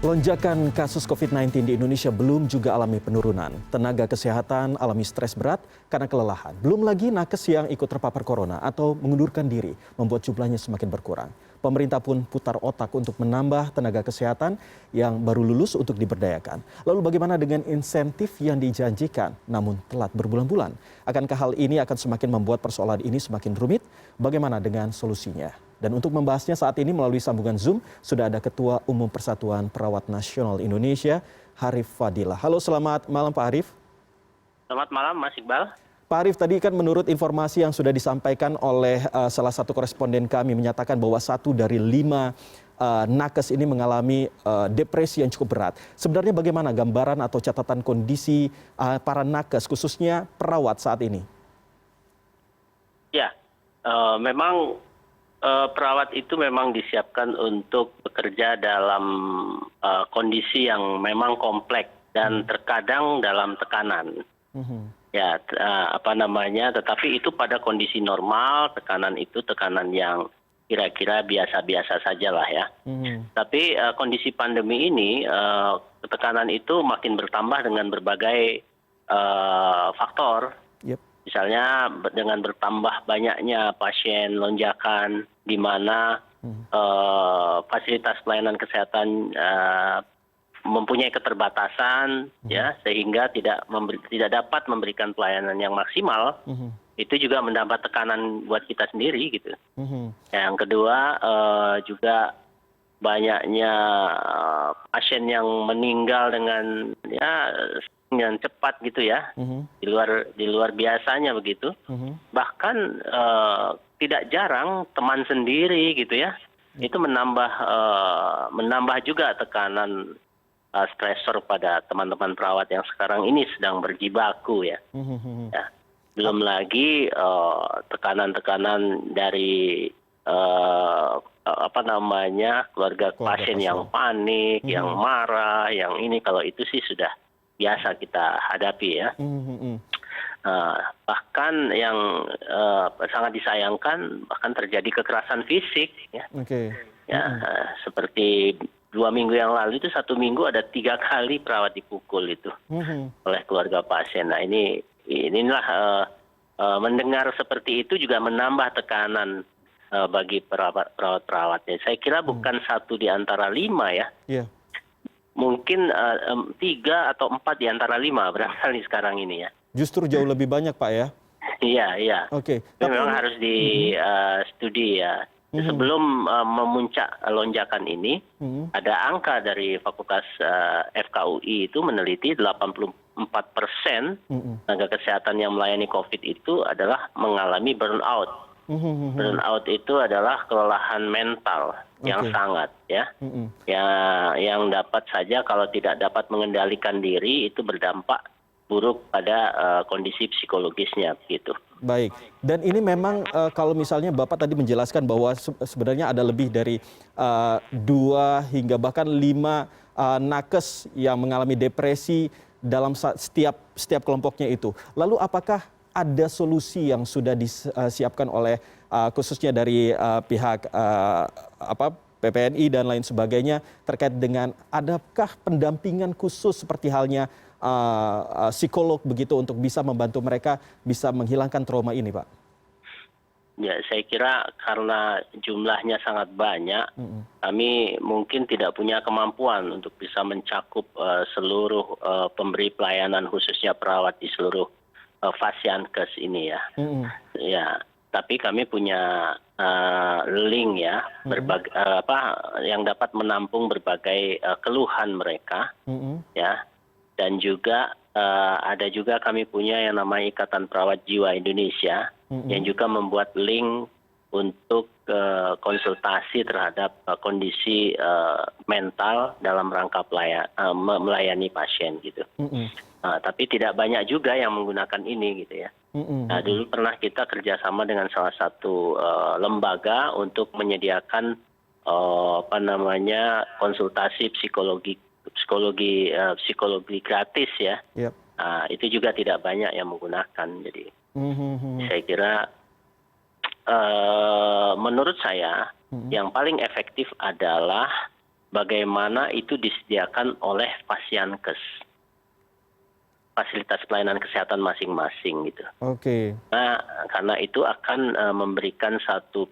Lonjakan kasus COVID-19 di Indonesia belum juga alami penurunan. Tenaga kesehatan alami stres berat karena kelelahan. Belum lagi nakes yang ikut terpapar corona atau mengundurkan diri membuat jumlahnya semakin berkurang. Pemerintah pun putar otak untuk menambah tenaga kesehatan yang baru lulus untuk diberdayakan. Lalu bagaimana dengan insentif yang dijanjikan namun telat berbulan-bulan? Akankah hal ini akan semakin membuat persoalan ini semakin rumit? Bagaimana dengan solusinya? Dan untuk membahasnya saat ini melalui sambungan Zoom sudah ada Ketua Umum Persatuan Perawat Nasional Indonesia, Harif Fadilah. Halo, selamat malam Pak Harif. Selamat malam Mas Iqbal. Pak Harif, tadi kan menurut informasi yang sudah disampaikan oleh salah satu koresponden kami menyatakan bahwa 1 dari 5 nakes ini mengalami depresi yang cukup berat. Sebenarnya bagaimana gambaran atau catatan kondisi para nakes khususnya perawat saat ini? Ya, memang perawat itu memang disiapkan untuk bekerja dalam kondisi yang memang kompleks dan terkadang dalam tekanan. Ya, tetapi itu pada kondisi normal, tekanan itu tekanan yang kira-kira biasa-biasa saja lah ya. Tapi kondisi pandemi ini, tekanan itu makin bertambah dengan berbagai faktor. Misalnya dengan bertambah banyaknya pasien lonjakan, di mana fasilitas pelayanan kesehatan mempunyai keterbatasan, ya, sehingga tidak dapat memberikan pelayanan yang maksimal. Itu juga mendapat tekanan buat kita sendiri gitu. Yang kedua juga banyaknya pasien yang meninggal dengan cepat gitu ya, di luar biasanya begitu. Bahkan tidak jarang teman sendiri gitu ya, itu menambah juga tekanan stresor pada teman-teman perawat yang sekarang ini sedang berjibaku ya. Ya. Belum lagi tekanan-tekanan dari keluarga pasien yang panik, yang marah, yang ini, kalau itu sih sudah biasa kita hadapi ya. Bahkan yang sangat disayangkan, bahkan terjadi kekerasan fisik ya. Seperti 2 minggu yang lalu itu 1 minggu ada 3 kali perawat dipukul itu oleh keluarga pasien. Nah inilah mendengar seperti itu juga menambah tekanan bagi perawat-perawatnya. Saya kira bukan 1 di antara 5 ya. Mungkin 3 atau 4 di antara 5 barangkali sekarang ini ya. Justru jauh lebih banyak Pak ya? Iya. Memang harus di studi ya. Sebelum memuncak lonjakan ini, ada angka dari Fakultas FKUI itu meneliti 84% tenaga kesehatan yang melayani COVID itu adalah mengalami burnout. Burnout itu adalah kelelahan mental yang sangat ya, yang dapat saja kalau tidak dapat mengendalikan diri itu berdampak buruk pada kondisi psikologisnya gitu. Baik, dan ini memang kalau misalnya Bapak tadi menjelaskan bahwa sebenarnya ada lebih dari 2 hingga bahkan 5 nakes yang mengalami depresi dalam setiap kelompoknya itu. Lalu apakah ada solusi yang sudah disiapkan oleh khususnya dari pihak PPNI dan lain sebagainya terkait dengan adakah pendampingan khusus seperti halnya psikolog begitu untuk bisa membantu mereka bisa menghilangkan trauma ini, Pak? Ya, saya kira karena jumlahnya sangat banyak, kami mungkin tidak punya kemampuan untuk bisa mencakup seluruh pemberi pelayanan khususnya perawat di seluruh Fasiankes ini ya. Ya, tapi kami punya link ya, yang dapat menampung berbagai keluhan mereka, ya. Dan juga ada juga kami punya yang namanya Ikatan Perawat Jiwa Indonesia yang juga membuat link untuk konsultasi terhadap kondisi mental dalam rangka melayani pasien gitu. Tapi tidak banyak juga yang menggunakan ini gitu ya. Nah, dulu pernah kita kerjasama dengan salah satu lembaga untuk menyediakan konsultasi psikologi gratis ya. Itu juga tidak banyak yang menggunakan. Jadi saya kira menurut saya yang paling efektif adalah bagaimana itu disediakan oleh Fasiankes, fasilitas pelayanan kesehatan masing-masing gitu. Oke. Nah, karena itu akan memberikan satu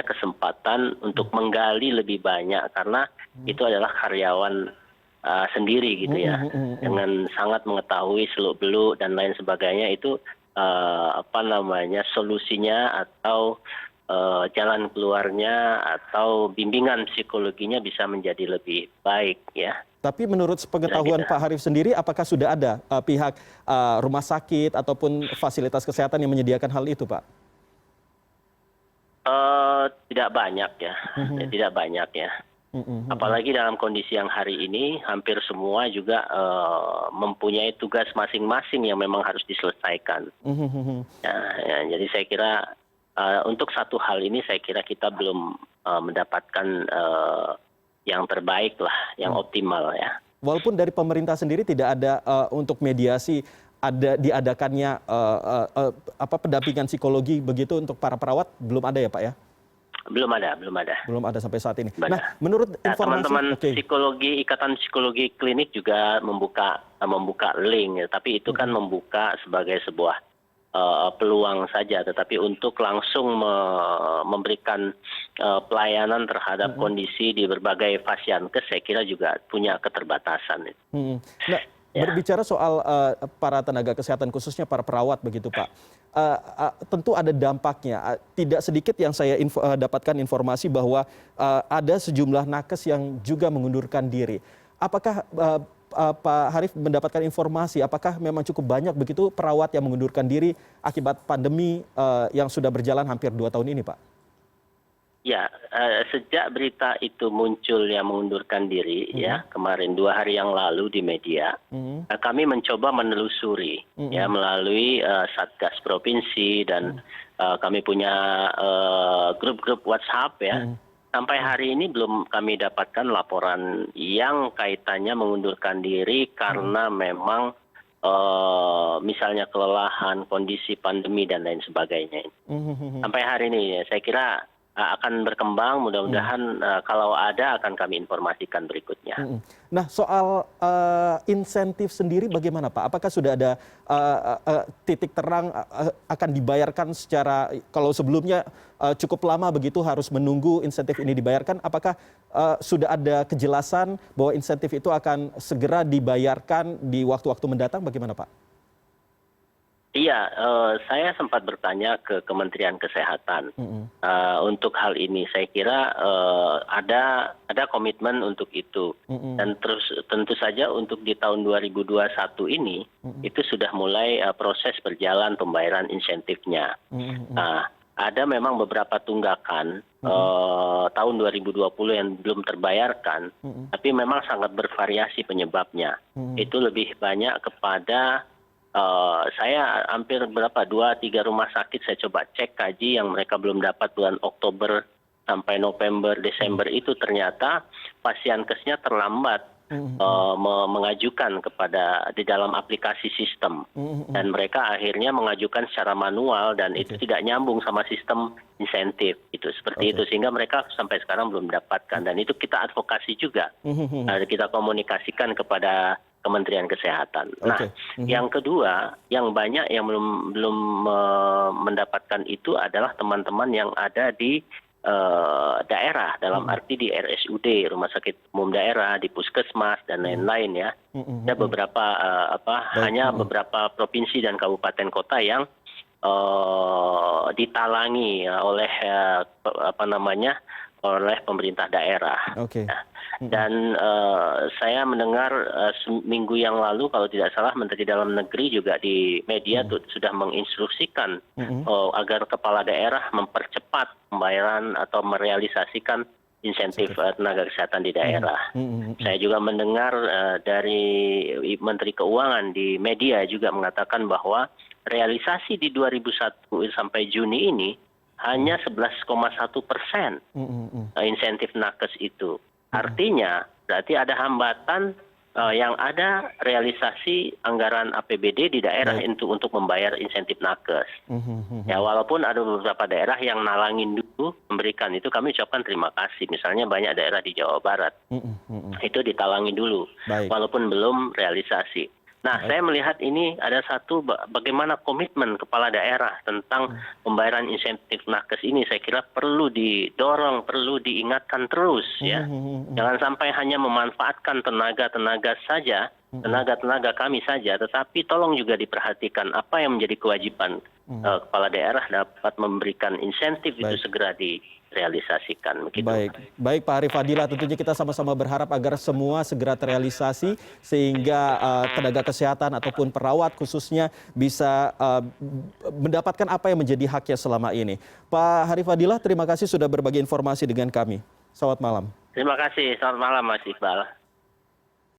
kesempatan untuk menggali lebih banyak, karena itu adalah karyawan sendiri gitu ya, dengan sangat mengetahui seluk-beluk dan lain sebagainya. Itu solusinya atau jalan keluarnya atau bimbingan psikologinya bisa menjadi lebih baik ya. Tapi menurut pengetahuan Pak Harif sendiri, apakah sudah ada pihak rumah sakit ataupun fasilitas kesehatan yang menyediakan hal itu, Pak? Tidak banyak ya, tidak banyak ya. Apalagi dalam kondisi yang hari ini, hampir semua juga mempunyai tugas masing-masing yang memang harus diselesaikan. Ya, jadi saya kira untuk satu hal ini, saya kira kita belum mendapatkan yang terbaik lah, yang optimal ya. Walaupun dari pemerintah sendiri tidak ada untuk mediasi, diadakannya pendampingan psikologi begitu untuk para perawat, belum ada ya Pak ya? Belum ada. Belum ada sampai saat ini. Nah, menurut informasi, teman-teman psikologi, Ikatan Psikologi Klinik juga membuka link, ya, tapi itu kan membuka sebagai sebuah peluang saja, tetapi untuk langsung memberikan pelayanan terhadap kondisi di berbagai Fasiankes, saya kira juga punya keterbatasan. Nah, berbicara soal para tenaga kesehatan, khususnya para perawat begitu Pak, tentu ada dampaknya. Tidak sedikit yang saya dapatkan informasi bahwa ada sejumlah nakes yang juga mengundurkan diri. Apakah Pak Harif mendapatkan informasi, apakah memang cukup banyak begitu perawat yang mengundurkan diri akibat pandemi yang sudah berjalan hampir 2 tahun ini, Pak? Ya, sejak berita itu muncul yang mengundurkan diri ya kemarin 2 hari yang lalu di media, kami mencoba menelusuri ya melalui Satgas Provinsi dan kami punya grup-grup WhatsApp ya. Sampai hari ini belum kami dapatkan laporan yang kaitannya mengundurkan diri karena memang misalnya kelelahan, kondisi pandemi dan lain sebagainya. Sampai hari ini saya kira akan berkembang, mudah-mudahan kalau ada akan kami informasikan berikutnya. Nah, soal insentif sendiri bagaimana Pak? Apakah sudah ada titik terang akan dibayarkan secara, kalau sebelumnya cukup lama begitu harus menunggu insentif ini dibayarkan, apakah sudah ada kejelasan bahwa insentif itu akan segera dibayarkan di waktu-waktu mendatang, bagaimana Pak? Iya, saya sempat bertanya ke Kementerian Kesehatan untuk hal ini. Saya kira ada komitmen untuk itu, dan terus tentu saja untuk di tahun 2021 ini itu sudah mulai proses berjalan pembayaran insentifnya. Nah, ada memang beberapa tunggakan tahun 2020 yang belum terbayarkan, tapi memang sangat bervariasi penyebabnya. Itu lebih banyak kepada saya hampir 2-3 rumah sakit saya coba cek kaji yang mereka belum dapat bulan Oktober sampai November, Desember itu ternyata Fasiankesnya terlambat mengajukan kepada di dalam aplikasi sistem, dan mereka akhirnya mengajukan secara manual dan itu tidak nyambung sama sistem insentif itu seperti itu, sehingga mereka sampai sekarang belum mendapatkan, dan itu kita advokasi juga, kita komunikasikan kepada Kementerian Kesehatan. Nah, yang kedua, yang banyak yang belum mendapatkan itu adalah teman-teman yang ada di daerah, dalam arti di RSUD, Rumah Sakit Umum Daerah, di Puskesmas dan lain-lain ya. Ada beberapa hanya beberapa provinsi dan kabupaten kota yang ditalangi oleh oleh pemerintah daerah. Dan saya mendengar seminggu yang lalu kalau tidak salah Menteri Dalam Negeri juga di media sudah menginstruksikan agar kepala daerah mempercepat pembayaran atau merealisasikan insentif tenaga kesehatan di daerah. Saya juga mendengar dari Menteri Keuangan di media juga mengatakan bahwa realisasi di 2001 sampai Juni ini hanya 11,1% insentif nakes itu. Artinya berarti ada hambatan yang ada realisasi anggaran APBD di daerah untuk membayar insentif nakes. Ya, walaupun ada beberapa daerah yang nalangin dulu memberikan itu, kami ucapkan terima kasih. Misalnya banyak daerah di Jawa Barat itu ditalangin dulu, walaupun belum realisasi. Nah, saya melihat ini ada satu bagaimana komitmen kepala daerah tentang pembayaran insentif nakes ini, saya kira perlu didorong, perlu diingatkan terus ya. Jangan sampai hanya memanfaatkan tenaga-tenaga saja, tenaga-tenaga kami saja, tetapi tolong juga diperhatikan apa yang menjadi kewajiban kepala daerah dapat memberikan insentif itu segera direalisasikan. Begitu. Baik Pak Arif Fadilah, tentunya kita sama-sama berharap agar semua segera terrealisasi sehingga tenaga kesehatan ataupun perawat khususnya bisa mendapatkan apa yang menjadi haknya selama ini. Pak Arif Fadilah, terima kasih sudah berbagi informasi dengan kami. Selamat malam. Terima kasih, selamat malam Mas Iqbal.